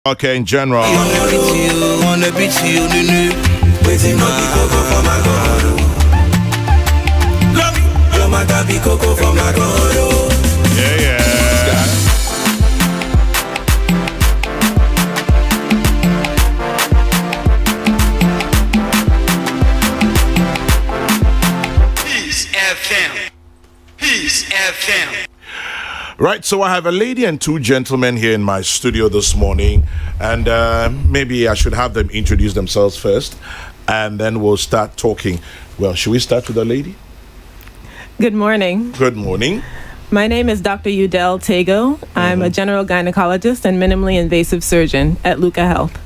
Okay, in general. Yeah. Peace FM. Right, so I have a lady and two gentlemen here in my studio this morning, and maybe I should have them introduce themselves first, and then we'll start talking. Well, should we start with the lady? Good morning. Good morning. My name is Dr. Udell Tago. I'm a general gynecologist and minimally invasive surgeon at LuccaHealth.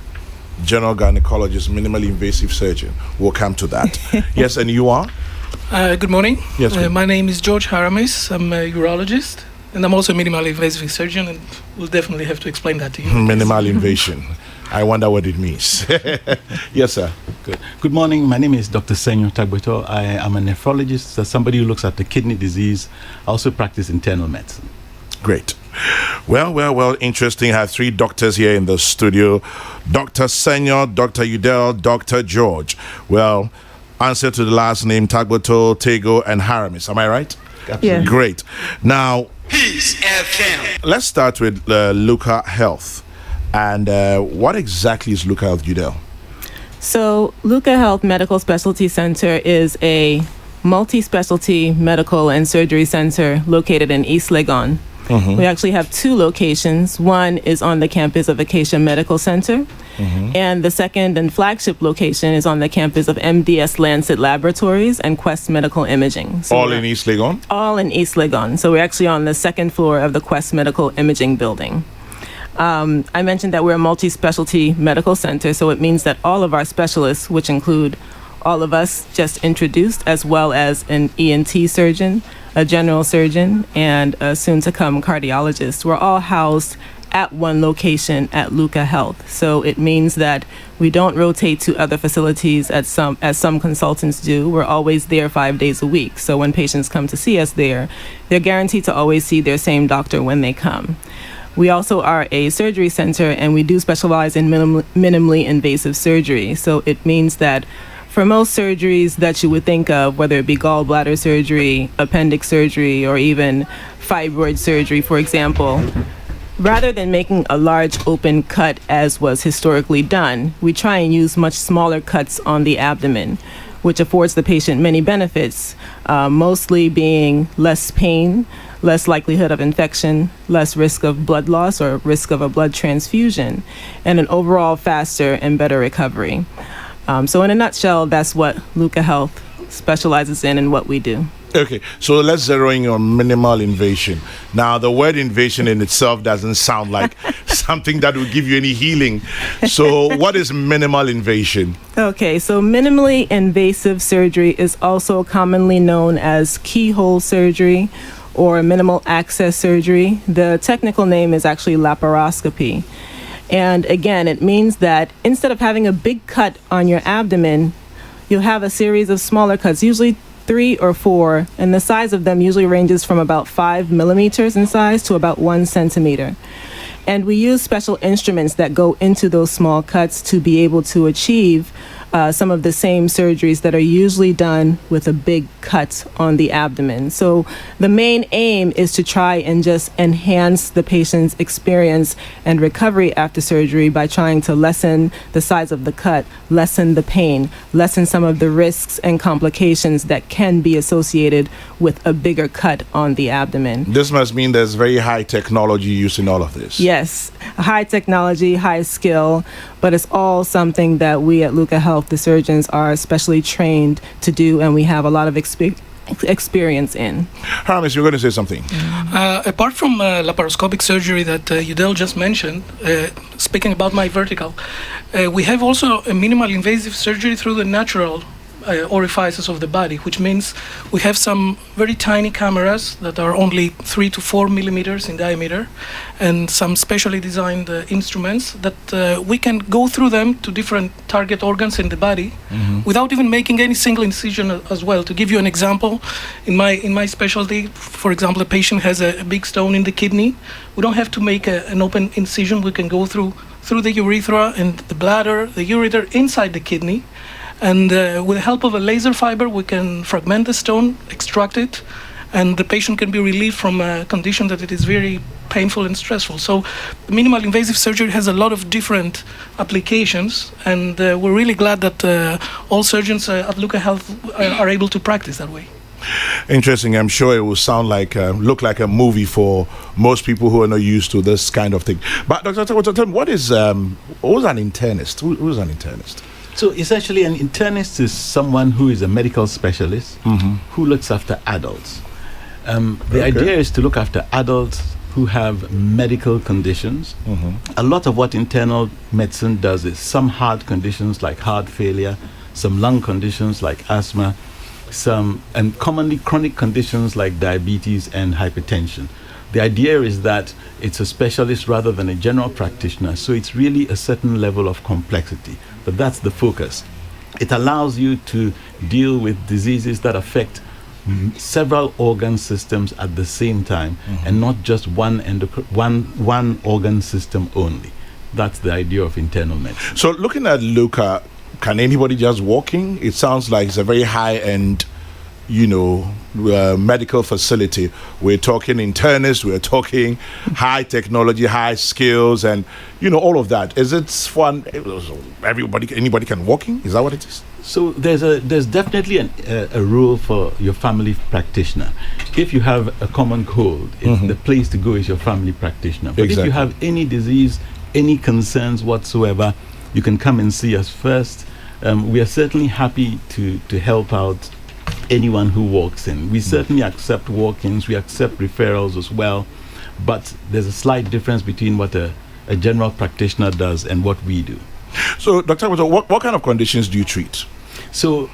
General gynecologist, minimally invasive surgeon. We'll come to that. Yes, and you are? Good morning. Yes, my name is George Haramis. I'm a urologist, and I'm also a minimally invasive surgeon, and we'll definitely have to explain that to you. Minimal invasion. I wonder what it means. Yes, sir. Good morning. My name is Dr. Senyo Tagbeto. I am a nephrologist, somebody who looks at the kidney disease. I also practice internal medicine. Great. Well, interesting. I have three doctors here in the studio. Dr. Senyo, Dr. Udell, Dr. George. Well, answer to the last name, Tagbeto, Tego, and Haramis. Am I right? Yeah. Great. Now, Peace FM. let's start with LuccaHealth. And what exactly is LuccaHealth, Udell? So, LuccaHealth Medical Specialty Center is a multi-specialty medical and surgery center located in East Legon. We actually have two locations. One is on the campus of Acacia Medical Center, and the second and flagship location is on the campus of MDS Lancet Laboratories and Quest Medical Imaging. So All in East Legon? All in East Legon. So we're actually on the second floor of the Quest Medical Imaging building. I mentioned that we're a multi-specialty medical center, so it means that all of our specialists, which include all of us just introduced, as well as an ENT surgeon, a general surgeon, and a soon-to-come cardiologist, we're all housed at one location at LuccaHealth. So it means that we don't rotate to other facilities as some consultants do. We're always there 5 days a week. So when patients come to see us there, they're guaranteed to always see their same doctor when they come. We also are a surgery center, and we do specialize in minimally invasive surgery. So it means that for most surgeries that you would think of, whether it be gallbladder surgery, appendix surgery, or even fibroid surgery, for example, rather than making a large open cut as was historically done, we try and use much smaller cuts on the abdomen, which affords the patient many benefits, mostly being less pain, less likelihood of infection, less risk of blood loss or risk of a blood transfusion, and an overall faster and better recovery. So in a nutshell, that's what LuccaHealth specializes in and what we do. Okay, so let's zero in on minimal invasion. Now, the word invasion in itself doesn't sound like something that will give you any healing. So what is minimal invasion? Okay, so minimally invasive surgery is also commonly known as keyhole surgery or minimal access surgery. The technical name is actually laparoscopy. And again, it means that instead of having a big cut on your abdomen, you'll have a series of smaller cuts, usually 3 or 4, and the size of them usually ranges from about 5 millimeters in size to about 1 centimeter. And we use special instruments that go into those small cuts to be able to achieve some of the same surgeries that are usually done with a big cut on the abdomen. So the main aim is to try and just enhance the patient's experience and recovery after surgery by trying to lessen the size of the cut, lessen the pain, lessen some of the risks and complications that can be associated with a bigger cut on the abdomen. This must mean there's very high technology used in all of this. Yes, high technology, high skill, but it's all something that we at LuccaHealth, the surgeons, are specially trained to do, and we have a lot of experience in. Haramis, you're going to say something. Apart from laparoscopic surgery that Udell just mentioned, speaking about my vertical, we have also a minimal invasive surgery through the natural orifices of the body, which means we have some very tiny cameras that are only 3 to 4 millimeters in diameter, and some specially designed instruments that we can go through them to different target organs in the body without even making any single incision as well. To give you an example, in my specialty, for example, a patient has a big stone in the kidney. We don't have to make an open incision. We can go through through the urethra and the bladder, the ureter inside the kidney. And with the help of a laser fiber, we can fragment the stone, extract it, and the patient can be relieved from a condition that it is very painful and stressful. So minimal invasive surgery has a lot of different applications, and we're really glad that all surgeons at LuccaHealth are able to practice that way. Interesting. I'm sure it will sound like look like a movie for most people who are not used to this kind of thing. But Dr. Tell me, what is an internist? Who's an internist? So essentially, an internist is someone who is a medical specialist who looks after adults. The idea is to look after adults who have medical conditions. A lot of what internal medicine does is some heart conditions like heart failure, some lung conditions like asthma, and commonly chronic conditions like diabetes and hypertension. The idea is that it's a specialist rather than a general practitioner, so it's really a certain level of complexity, but that's the focus. It allows you to deal with diseases that affect several organ systems at the same time, and not just one organ system only. That's the idea of internal medicine. So looking at Lucca, can anybody just walk in? It sounds like it's a very high-end, medical facility. We're talking internists, we're talking high technology, high skills, and all of that. Is it for anybody can walk in? Is that what it is? So there's definitely a role for your family practitioner. If you have a common cold, the place to go is your family practitioner. But if you have any disease, any concerns whatsoever, you can come and see us first. We are certainly happy to help out anyone who walks in. We certainly accept walk-ins, we accept referrals as well, but there's a slight difference between what a general practitioner does and what we do. So, Dr. What kind of conditions do you treat? So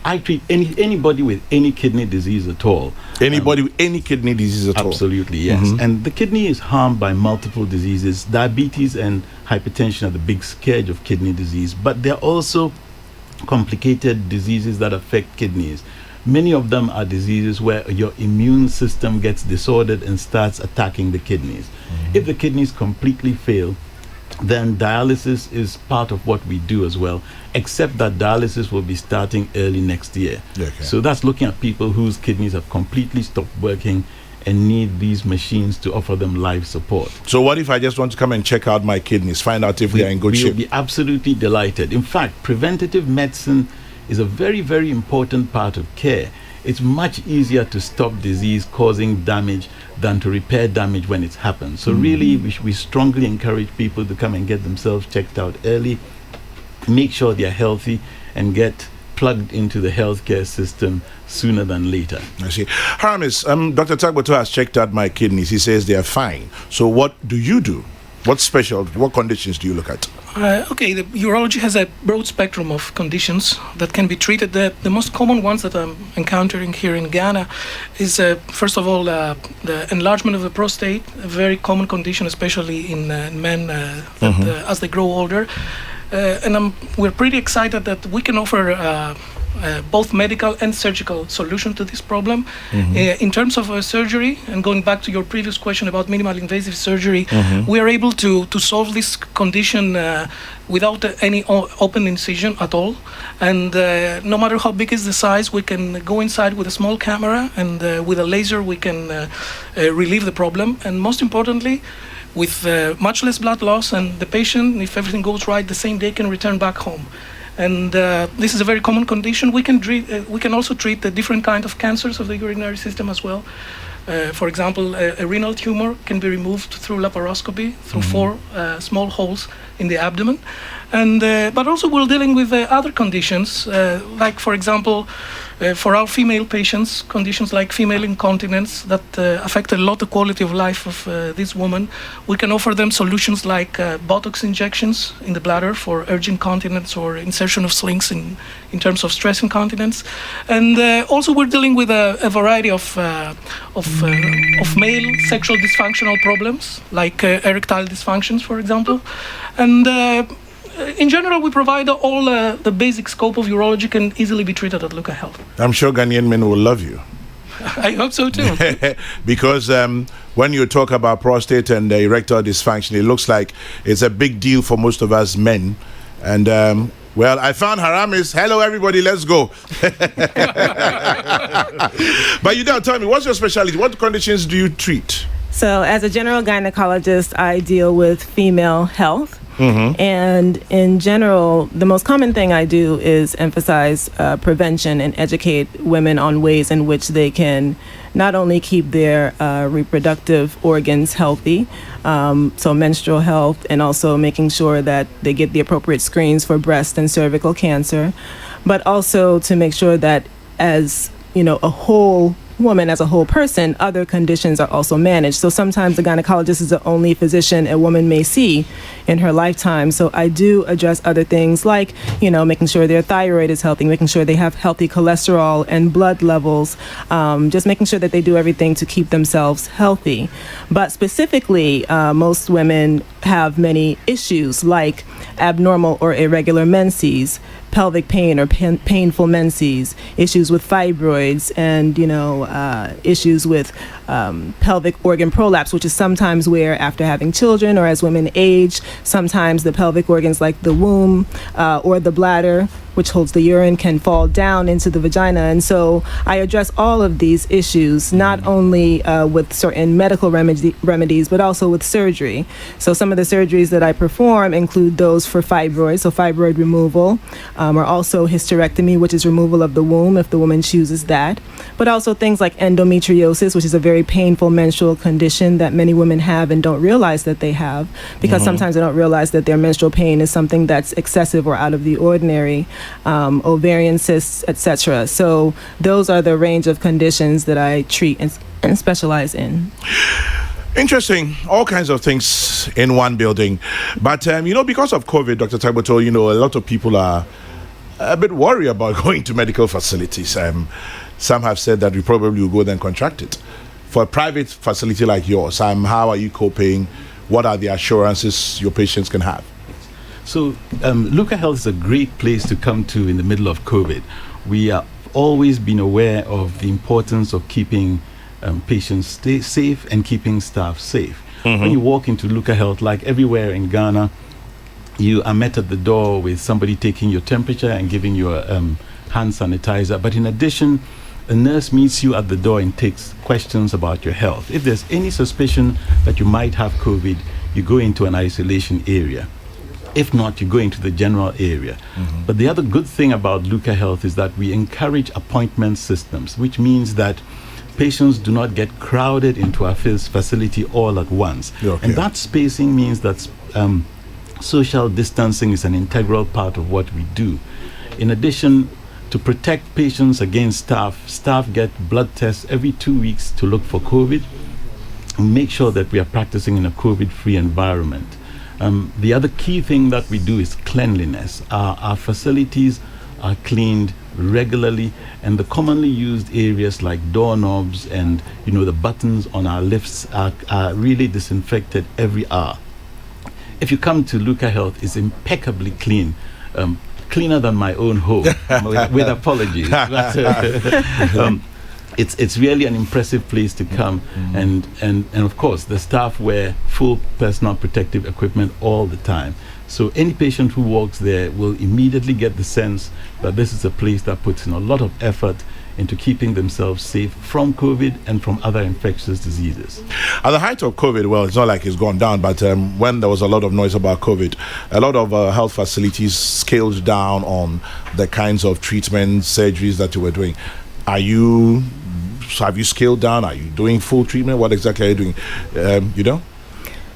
I treat anybody with any kidney disease at all. Anybody with any kidney disease at all? Absolutely, yes. And the kidney is harmed by multiple diseases. Diabetes and hypertension are the big scourge of kidney disease, but there are also complicated diseases that affect kidneys. Many of them are diseases where your immune system gets disordered and starts attacking the kidneys. If the kidneys completely fail, then dialysis is part of what we do as well, except that dialysis will be starting early next year. So that's looking at people whose kidneys have completely stopped working and need these machines to offer them life support. So what if I just want to come and check out my kidneys, find out if they are in good shape? We'll be absolutely delighted. In fact, preventative medicine is a very, very important part of care. It's much easier to stop disease causing damage than to repair damage when it's happened. So really, we strongly encourage people to come and get themselves checked out early, make sure they're healthy, and get plugged into the healthcare system sooner than later. I see. Haramis, Dr. Tagboto has checked out my kidneys. He says they are fine. So what do you do? What's special? What conditions do you look at? The urology has a broad spectrum of conditions that can be treated. The most common ones that I'm encountering here in Ghana is, first of all, the enlargement of the prostate, a very common condition, especially in men as they grow older. And we're pretty excited that we can offer both medical and surgical solution to this problem. In terms of surgery, and going back to your previous question about minimal invasive surgery, we are able to solve this condition without any open incision at all. And no matter how big is the size, we can go inside with a small camera, and with a laser we can relieve the problem. And most importantly, with much less blood loss, and the patient, if everything goes right, the same day can return back home. And this is a very common condition. We can also treat the different kind of cancers of the urinary system as well. For example, a renal tumor can be removed through laparoscopy, through 4 small holes in the abdomen. And but also we're dealing with other conditions, like, for example, for our female patients, conditions like female incontinence that affect a lot the quality of life of this woman. We can offer them solutions like Botox injections in the bladder for urge incontinence, or insertion of slings in terms of stress incontinence. And also we're dealing with a variety of male sexual dysfunctional problems, like erectile dysfunctions, for example. And in general, we provide all the basic scope of urology can easily be treated at LuccaHealth. I'm sure Ghanaian men will love you. I hope so too. Because when you talk about prostate and erectile dysfunction, it looks like it's a big deal for most of us men. And well, I found Haramis. Hello, everybody. Let's go. But you don't tell me, what's your specialty? What conditions do you treat? So, as a general gynecologist, I deal with female health. And in general, the most common thing I do is emphasize prevention and educate women on ways in which they can not only keep their reproductive organs healthy, so menstrual health, and also making sure that they get the appropriate screens for breast and cervical cancer, but also to make sure that as, you know, a whole woman, as a whole person, other conditions are also managed. So sometimes the gynecologist is the only physician a woman may see in her lifetime. So I do address other things like, you know, making sure their thyroid is healthy, making sure they have healthy cholesterol and blood levels, just making sure that they do everything to keep themselves healthy. But specifically, most women have many issues like abnormal or irregular menses, pelvic pain or painful menses, issues with fibroids, and, you know, issues with pelvic organ prolapse, which is sometimes where after having children or as women age, sometimes the pelvic organs like the womb or the bladder, which holds the urine, can fall down into the vagina. And so I address all of these issues, not only with certain medical remedies, but also with surgery. So some of the surgeries that I perform include those for fibroids, so fibroid removal, or also hysterectomy, which is removal of the womb if the woman chooses that, but also things like endometriosis, which is a very painful menstrual condition that many women have and don't realize that they have, because sometimes they don't realize that their menstrual pain is something that's excessive or out of the ordinary. Ovarian cysts, etc. So those are the range of conditions that I treat and specialize in. Interesting. All kinds of things in one building. But, you know, because of COVID, Dr. Tagboto, you know, a lot of people are a bit worried about going to medical facilities. Some have said that we probably will go there and contract it. For a private facility like yours, how are you coping? What are the assurances your patients can have? So, LuccaHealth is a great place to come to in the middle of COVID. We have always been aware of the importance of keeping patients safe and keeping staff safe. When you walk into LuccaHealth, like everywhere in Ghana, you are met at the door with somebody taking your temperature and giving you a hand sanitizer. But in addition, a nurse meets you at the door and takes questions about your health. If there's any suspicion that you might have COVID, you go into an isolation area. If not, you go into the general area. But the other good thing about LuccaHealth is that we encourage appointment systems, which means that patients do not get crowded into our facility all at once. Okay. And that spacing means that social distancing is an integral part of what we do. In addition, to protect patients against staff get blood tests every 2 weeks to look for COVID and make sure that we are practicing in a COVID-free environment. The other key thing that we do is cleanliness. Our facilities are cleaned regularly, and the commonly used areas like doorknobs and, you know, the buttons on our lifts are really disinfected every hour. If you come to LuccaHealth, it's impeccably clean. Cleaner than my own home, with apologies. But, it's really an impressive place to come, and of course the staff wear full personal protective equipment all the time. So any patient who walks there will immediately get the sense that this is a place that puts in a lot of effort into keeping themselves safe from COVID and from other infectious diseases. At the height of COVID, well, it's not like it's gone down, but when there was a lot of noise about COVID, a lot of health facilities scaled down on the kinds of treatments, surgeries that you were doing. Have you scaled down? Are you doing full treatment? What exactly are you doing? You know?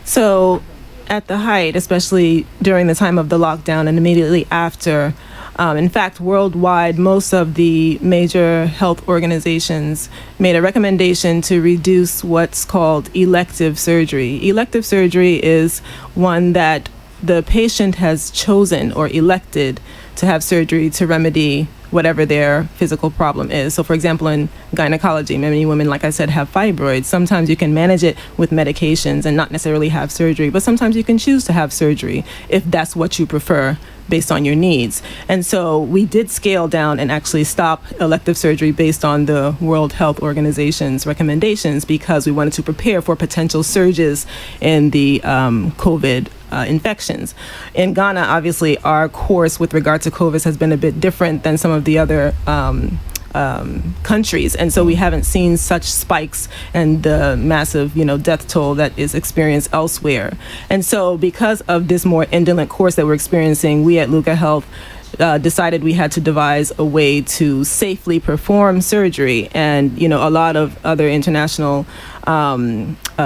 So at the height, especially during the time of the lockdown and immediately after, in fact, worldwide, most of the major health organizations made a recommendation to reduce what's called elective surgery. Elective surgery is one that the patient has chosen or elected to have surgery to remedy whatever their physical problem is. So for example, in gynecology, many women, like I said, have fibroids. Sometimes you can manage it with medications and not necessarily have surgery, but sometimes you can choose to have surgery if that's what you prefer based on your needs. And so we did scale down and actually stop elective surgery based on the World Health Organization's recommendations because we wanted to prepare for potential surges in the COVID infections. In Ghana, obviously, our course with regard to COVID has been a bit different than some of the other countries, and so we haven't seen such spikes and the massive, death toll that is experienced elsewhere. And so, because of this more indolent course that we're experiencing, we at LuccaHealth decided we had to devise a way to safely perform surgery, and a lot of other international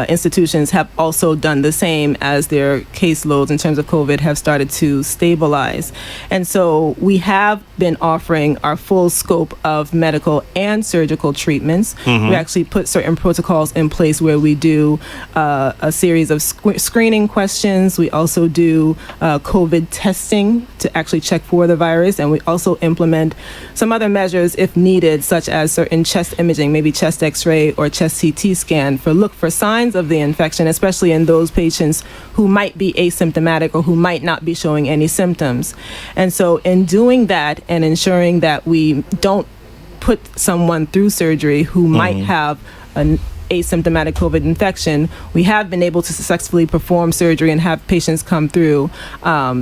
institutions have also done the same as their caseloads in terms of COVID have started to stabilize. And so we have been offering our full scope of medical and surgical treatments. We actually put certain protocols in place where we do a series of screening questions. We also do COVID testing to actually check for the virus, and we also implement some other measures if needed, such as certain chest imaging, maybe chest x-ray or chest CT scan, look for signs of the infection, especially in those patients who might be asymptomatic or who might not be showing any symptoms. And so in doing that and ensuring that we don't put someone through surgery who might have an asymptomatic COVID infection, we have been able to successfully perform surgery and have patients come through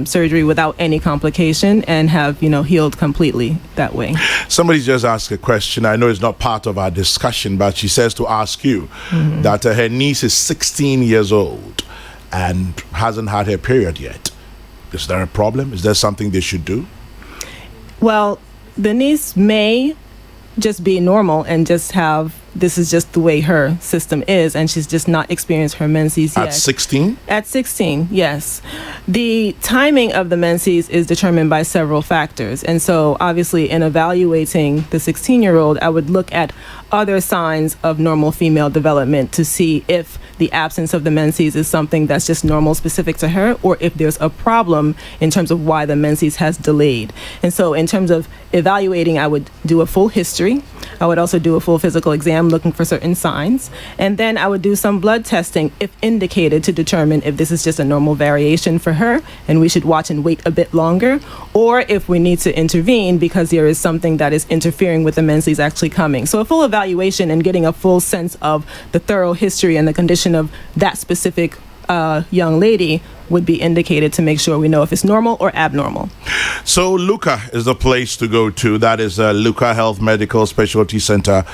surgery without any complication and have, healed completely that way. Somebody just asked a question. I know it's not part of our discussion, but she says to ask you that her niece is 16 years old and hasn't had her period yet. Is there a problem? Is there something they should do? Well, the niece may just be normal and just have, this is just the way her system is, and she's just not experienced her menses yet. At 16? At 16, yes. The timing of the menses is determined by several factors. And so obviously in evaluating the 16-year-old, I would look at other signs of normal female development to see if the absence of the menses is something that's just normal specific to her, or if there's a problem in terms of why the menses has delayed. And so in terms of evaluating, I would do a full history. I would also do a full physical exam looking for certain signs. And then I would do some blood testing if indicated to determine if this is just a normal variation for her and we should watch and wait a bit longer, or if we need to intervene because there is something that is interfering with the menses actually coming. So a full evaluation and getting a full sense of the thorough history and the condition of that specific young lady would be indicated to make sure we know if it's normal or abnormal. So Lucca is the place to go to. That is LuccaHealth Medical Specialty Center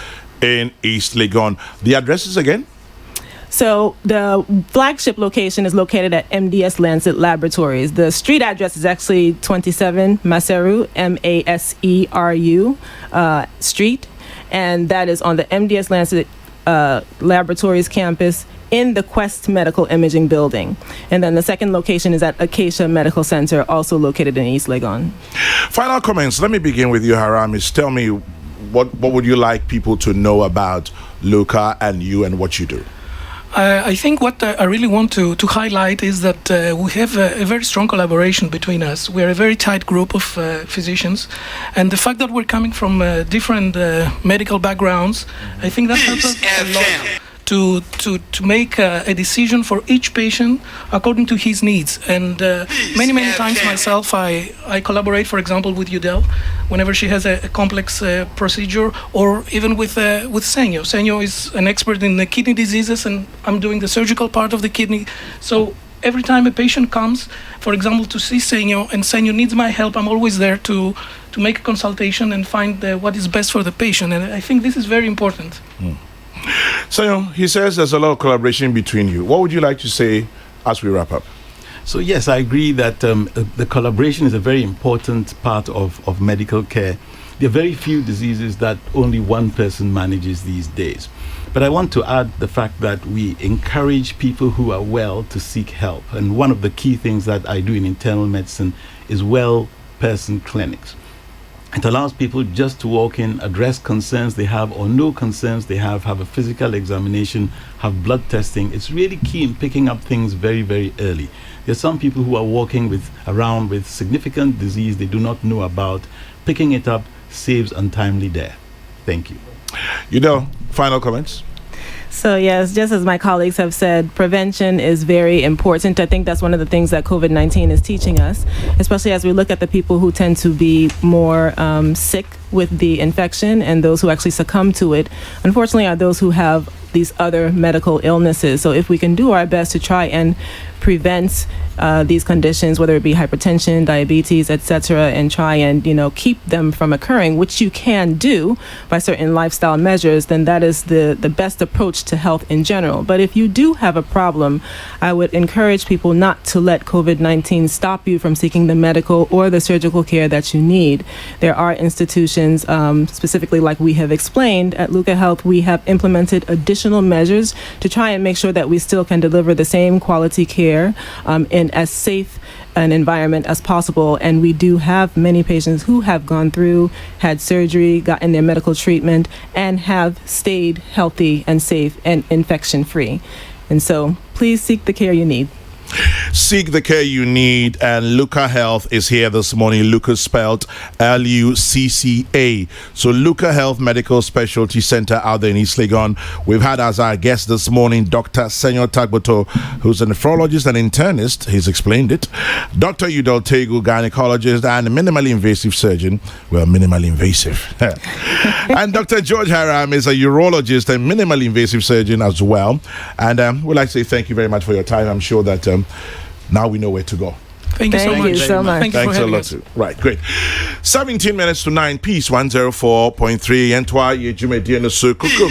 in East Legon. The addresses again? So the flagship location is located at MDS Lancet Laboratories. The street address is actually 27 Maseru, Maseru Street, and that is on the MDS Lancet Laboratories campus in the Quest Medical Imaging Building. And then the second location is at Acacia Medical Center, also located in East Legon. Final comments. Let me begin with you, Haramis. Tell me, what would you like people to know about Lucca and you and what you do? I think what I really want to highlight is that we have a very strong collaboration between us. We're a very tight group of physicians, and the fact that we're coming from different medical backgrounds, I think that helps us a lot to make a decision for each patient according to his needs. And many times myself, I collaborate, for example, with Udel whenever she has a complex procedure, or even with Senyo. Senyo is an expert in the kidney diseases, and I'm doing the surgical part of the kidney. So every time a patient comes, for example, to see Senyo, and Senyo needs my help, I'm always there to make a consultation and find what is best for the patient. And I think this is very important. So he says there's a lot of collaboration between you. What would you like to say as we wrap up? So yes, I agree that the collaboration is a very important part of medical care. There are very few diseases that only one person manages these days. But I want to add the fact that we encourage people who are well to seek help. And one of the key things that I do in internal medicine is well person clinics. It allows people just to walk in, address concerns they have or no concerns they have a physical examination, have blood testing. It's really key in picking up things very, very early. There are some people who are walking around with significant disease they do not know about, picking it up, saves untimely death. Thank you. Final comments? So yes, just as my colleagues have said, prevention is very important. I think that's one of the things that COVID-19 is teaching us, especially as we look at the people who tend to be more sick with the infection, and those who actually succumb to it, unfortunately, are those who have these other medical illnesses. So if we can do our best to try and prevent these conditions, whether it be hypertension, diabetes, etc., and try and keep them from occurring, which you can do by certain lifestyle measures, then that is the best approach to health in general. But if you do have a problem, I would encourage people not to let COVID-19 stop you from seeking the medical or the surgical care that you need. There are institutions, specifically like we have explained at LuccaHealth, we have implemented additional measures to try and make sure that we still can deliver the same quality care in as safe an environment as possible. And we do have many patients who have gone through, had surgery, gotten their medical treatment, and have stayed healthy and safe and infection-free. And so please seek the care you need. Seek the care you need, and LuccaHealth is here this morning. Lucca spelled Lucca. So LuccaHealth Medical Specialty Center out there in East Legon. We've had as our guest this morning Dr. Senyor Tagboto, who's a nephrologist and internist. He's explained it. Dr. Udell Tegu, gynecologist and minimally invasive surgeon. Well, minimally invasive. And Dr. George Haram is a urologist and minimally invasive surgeon as well. And we'd like to say thank you very much for your time. I'm sure that now we know where to go. Thank you so much. Thank you for having us. Right, great. 17 minutes to 9, Peace 104.3. Entwa, Yejume Dienasu, Kuku.